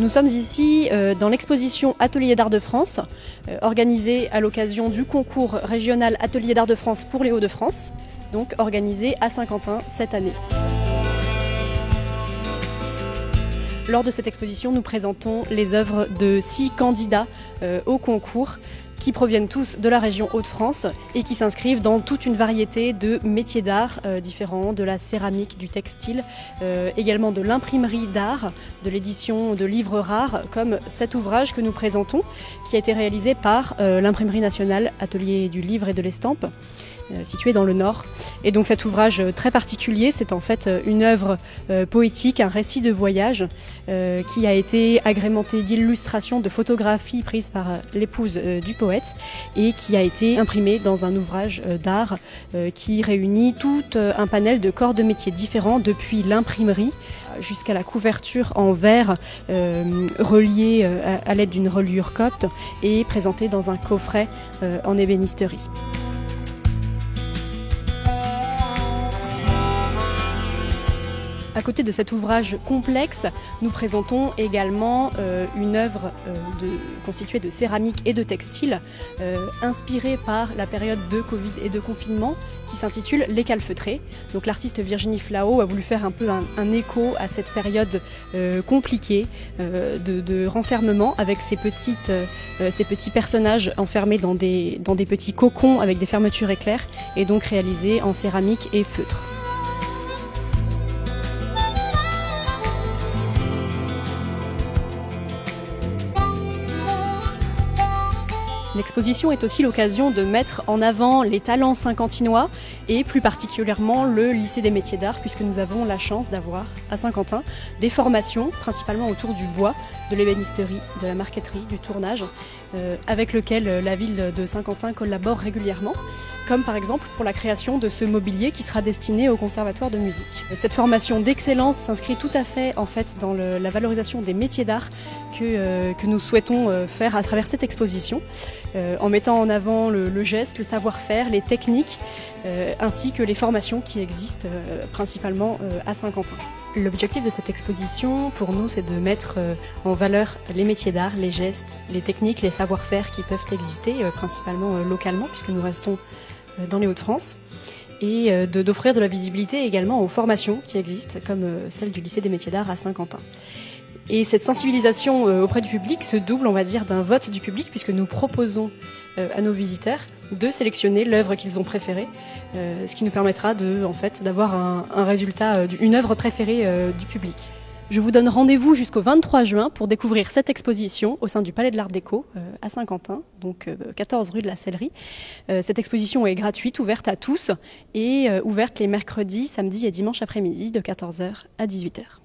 Nous sommes ici dans l'exposition Atelier d'Art de France, organisée à l'occasion du concours régional Atelier d'Art de France pour les Hauts-de-France, donc organisé à Saint-Quentin cette année. Lors de cette exposition, nous présentons les œuvres de 6 candidats au concours qui proviennent tous de la région Hauts-de-France et qui s'inscrivent dans toute une variété de métiers d'art différents, de la céramique, du textile, également de l'imprimerie d'art, de l'édition de livres rares, comme cet ouvrage que nous présentons, qui a été réalisé par l'Imprimerie nationale, Atelier du livre et de l'estampe, situé dans le Nord. Et donc cet ouvrage très particulier, c'est en fait une œuvre poétique, un récit de voyage qui a été agrémenté d'illustrations, de photographies prises par l'épouse du poète et qui a été imprimé dans un ouvrage d'art qui réunit tout un panel de corps de métiers différents, depuis l'imprimerie jusqu'à la couverture en verre reliée à l'aide d'une reliure copte et présentée dans un coffret en ébénisterie. À côté de cet ouvrage complexe, nous présentons également une œuvre constituée de céramique et de textile, inspirée par la période de Covid et de confinement, qui s'intitule Les Calfeutrés. Donc l'artiste Virginie Flao a voulu faire un peu un écho à cette période compliquée de renfermement, avec ces petits personnages enfermés dans des petits cocons avec des fermetures éclairs, et donc réalisés en céramique et feutre. L'exposition est aussi l'occasion de mettre en avant les talents saint-quentinois et plus particulièrement le lycée des métiers d'art, puisque nous avons la chance d'avoir à Saint-Quentin des formations principalement autour du bois, de l'ébénisterie, de la marqueterie, du tournage, avec lequel la ville de Saint-Quentin collabore régulièrement, comme par exemple pour la création de ce mobilier qui sera destiné au conservatoire de musique. Cette formation d'excellence s'inscrit tout à fait dans la valorisation des métiers d'art que nous souhaitons faire à travers cette exposition, en mettant en avant le geste, le savoir-faire, les techniques, ainsi que les formations qui existent principalement à Saint-Quentin. L'objectif de cette exposition, pour nous, c'est de mettre en valeur les métiers d'art, les gestes, les techniques, les savoir-faire qui peuvent exister, principalement localement, puisque nous restons dans les Hauts-de-France, et d'offrir de la visibilité également aux formations qui existent, comme celle du lycée des métiers d'art à Saint-Quentin. Et cette sensibilisation auprès du public se double, on va dire, d'un vote du public, puisque nous proposons à nos visiteurs de sélectionner l'œuvre qu'ils ont préférée, ce qui nous permettra d'avoir un résultat, une œuvre préférée du public. Je vous donne rendez-vous jusqu'au 23 juin pour découvrir cette exposition au sein du Palais de l'Art Déco à Saint-Quentin, donc 14 rue de la Sellerie. Cette exposition est gratuite, ouverte à tous et ouverte les mercredis, samedis et dimanches après-midi de 14h à 18h.